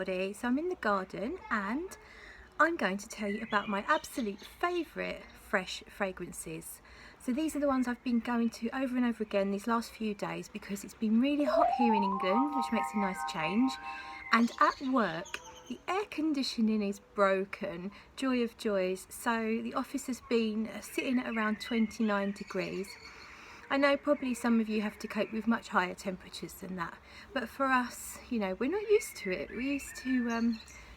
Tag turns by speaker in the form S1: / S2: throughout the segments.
S1: everybody. So I'm in the garden and I'm going to tell you about my absolute favourite fresh fragrances. So these are the ones I've been going to over and over again these last few days because it's been really hot here in England, which makes a nice change. And at work, the air conditioning is broken, joy of joys, so the office has been sitting at around 29 degrees. I know probably some of you have to cope with much higher temperatures than that, but for us, you know, we're not used to it. We're used to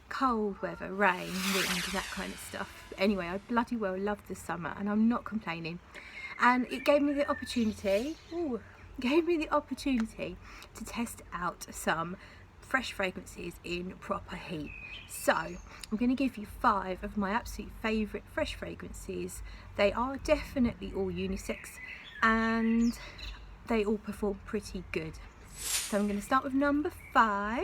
S1: cold weather, rain, wind and that kind of stuff. Anyway, I bloody well love the summer and I'm not complaining. And it gave me the opportunity, to test out some fresh fragrances in proper heat. So I'm going to give you 5 of my absolute favourite fresh fragrances. They are definitely all unisex and they all perform pretty good. So I'm going to start with number 5.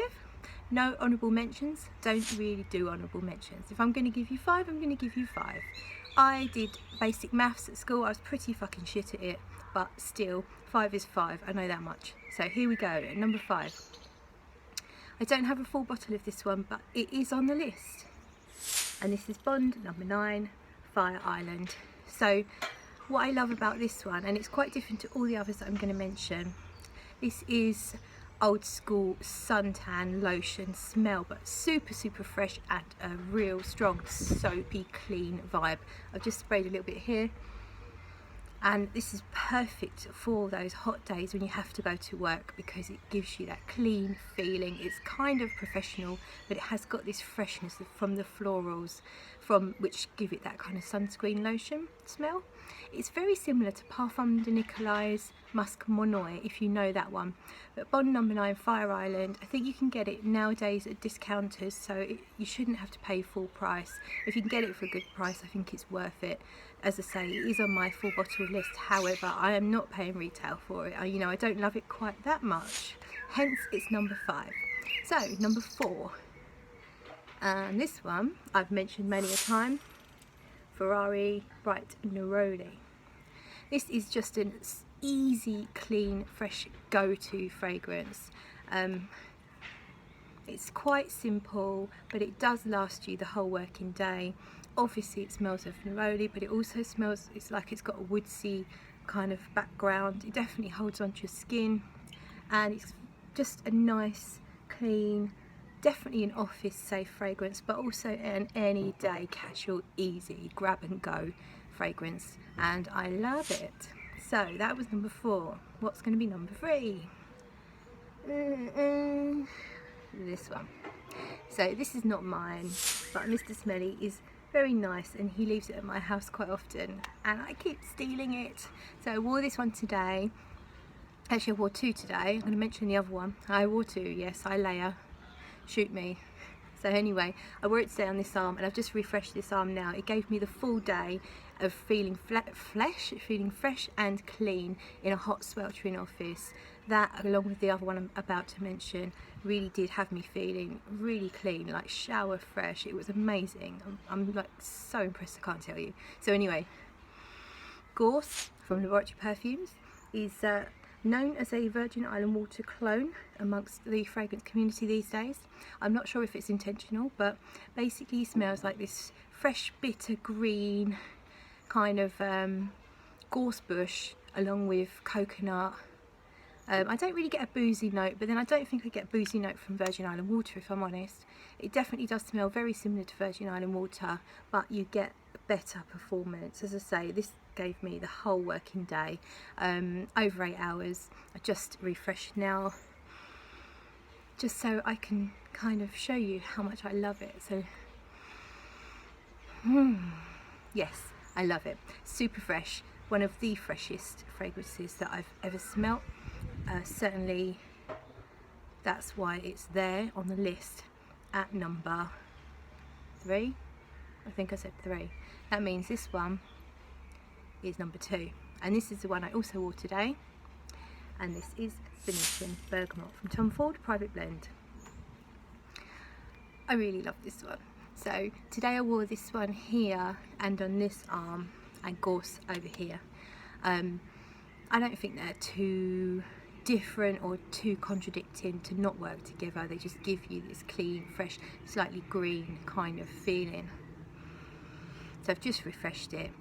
S1: No honourable mentions, don't really do honourable mentions. If I'm going to give you 5, I'm going to give you 5. I did basic maths at school, I was pretty fucking shit at it, but still, 5 is 5, I know that much. So here we go, at number 5. I don't have a full bottle of this one, but it is on the list. And this is Bond number 9, Fire Island. So what I love about this one, and it's quite different to all the others that I'm going to mention, this is old school suntan lotion smell, but super fresh and a real strong soapy clean vibe. I've just sprayed a little bit here, and this is perfect for those hot days when you have to go to work because it gives you that clean feeling. It's kind of professional, but it has got this freshness from the florals, from which give it that kind of sunscreen lotion smell. It's very similar to Parfum de Nicolas Musk Monoi, if you know that one. But Bond number 9 Fire Island, I think you can get it nowadays at discounters, so you shouldn't have to pay full price. If you can get it for a good price, I think it's worth it. As I say, it is on my full bottle list. However, I am not paying retail for it. You know, I don't love it quite that much. Hence, it's number 5. So, number 4. And this one, I've mentioned many a time. FERRARI Bright NEROLI. This is just an easy, clean, fresh go-to fragrance. It's quite simple, but it does last you the whole working day. Obviously it smells of neroli, but it also smells, it's like it's got a woodsy kind of background. It definitely holds onto your skin, and it's just a nice, clean, definitely an office safe fragrance, but also an any day casual, easy, grab and go fragrance, and I love it. So that was number 4. What's going to be number 3? This one. So this is not mine, but Mr. Smelly is very nice and he leaves it at my house quite often and I keep stealing it. So I wore this one today. Actually I wore 2 today. I'm going to mention the other one. I wore 2, yes, I layer. Shoot me. So anyway, I wore it today on this arm and I've just refreshed this arm now. It gave me the full day of feeling feeling fresh and clean in a hot sweltering office. That, along with the other one I'm about to mention, really did have me feeling really clean, like shower fresh. It was amazing. I'm like so impressed, I can't tell you. So anyway, GORSE from Laboratory Perfumes is known as a Virgin Island water clone amongst the fragrance community these days. I'm not sure if it's intentional, but basically smells like this fresh bitter green kind of gorse bush along with coconut. I don't really get a boozy note, but then I don't think I get a boozy note from Virgin Island water, if I'm honest. It definitely does smell very similar to Virgin Island water, but you get better performance. As I say, this gave me the whole working day, over 8 hours. I just refreshed now, just so I can kind of show you how much I love it. So, yes, I love it. Super fresh. One of the freshest fragrances that I've ever smelt. Certainly that's why it's there on the list at number 3. I think I said 3. That means this one is number 2, and this is the one I also wore today, and this is VENETIAN Bergamot from Tom Ford Private Blend. I really love this one. So today I wore this one here and on this arm, and GORSE over here. I don't think they're too different or too contradicting to not work together. They just give you this clean, fresh, slightly green kind of feeling. So I've just refreshed it.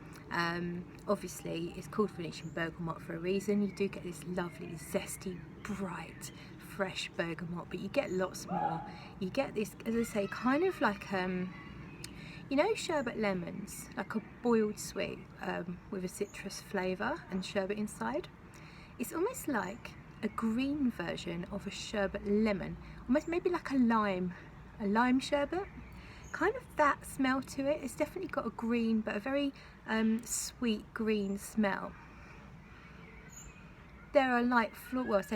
S1: Obviously it's called Venetian Bergamot for a reason. You do get this lovely, zesty, bright, fresh bergamot, but you get lots more. You get this, as I say, kind of like you know, sherbet lemons, like a boiled sweet with a citrus flavour and sherbet inside. It's almost like a green version of a sherbet lemon, almost maybe like a lime sherbet. Kind of that smell to it. It's definitely got a green, but a very sweet green smell. There are light florals.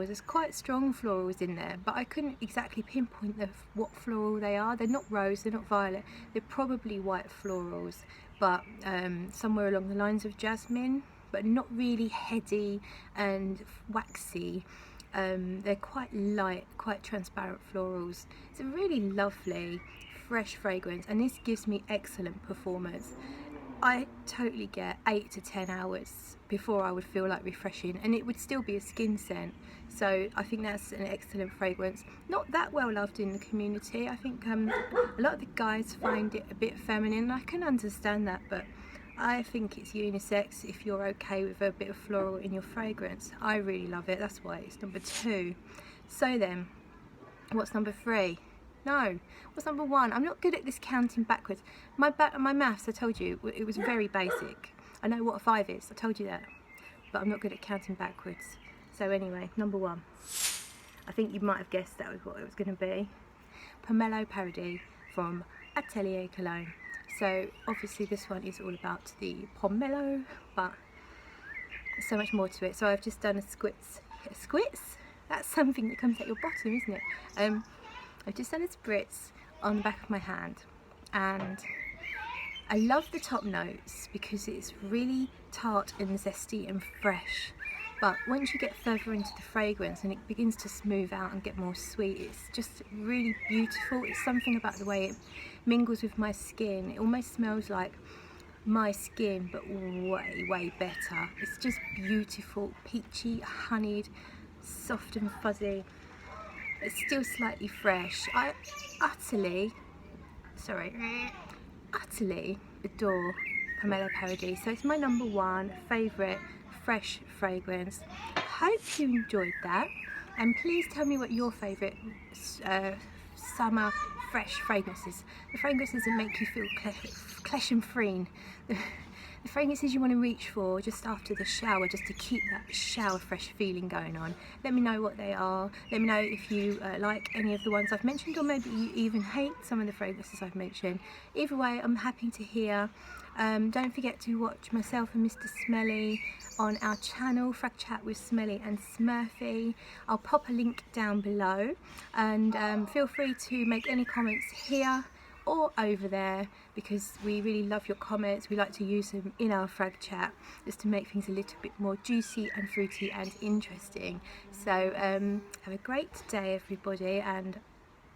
S1: There's quite strong florals in there, but I couldn't exactly pinpoint what floral they are. They're not rose, they're not violet. They're probably white florals, but somewhere along the lines of jasmine, but not really heady and waxy. They're quite light, quite transparent florals. It's a really lovely, fresh fragrance, and this gives me excellent performance. I totally get 8 to 10 hours before I would feel like refreshing, and it would still be a skin scent. So I think that's an excellent fragrance. Not that well loved in the community. I think a lot of the guys find it a bit feminine. I can understand that, but I think it's unisex if you're okay with a bit of floral in your fragrance. I really love it. That's why it's number 2. So then, what's number 3? No, what's number 1? I'm not good at this counting backwards. My maths, I told you, it was very basic. I know what a 5 is, I told you that, but I'm not good at counting backwards. So anyway, number 1. I think you might have guessed that was what it was going to be. POMELO Paradis from Atelier Cologne. So obviously this one is all about the pomelo, but there's so much more to it. So I've just done a squitz. A squitz? That's something that comes at your bottom, isn't it? I've just done a spritz on the back of my hand, and I love the top notes because it's really tart and zesty and fresh. But once you get further into the fragrance and it begins to smooth out and get more sweet, it's just really beautiful. It's something about the way it mingles with my skin. It almost smells like my skin, but way better. It's just beautiful, peachy, honeyed, soft and fuzzy. It's still slightly fresh. I utterly adore POMELO Paradis. So it's my number 1 favourite fresh fragrance. Hope you enjoyed that, and please tell me what your favourite summer fresh fragrances. The fragrances that make you feel clesh and freen. The fragrances you want to reach for just after the shower, just to keep that shower fresh feeling going on. Let me know what they are. Let me know if you like any of the ones I've mentioned, or maybe you even hate some of the fragrances I've mentioned. Either way, I'm happy to hear. Don't forget to watch myself and Mr. Smelly on our channel, Frag Chat with Smelly and Smurfy. I'll pop a link down below, and feel free to make any comments here or over there, because we really love your comments. We like to use them in our Frag Chat just to make things a little bit more juicy and fruity and interesting. So have a great day everybody, and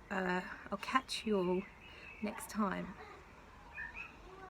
S1: I'll catch you all next time.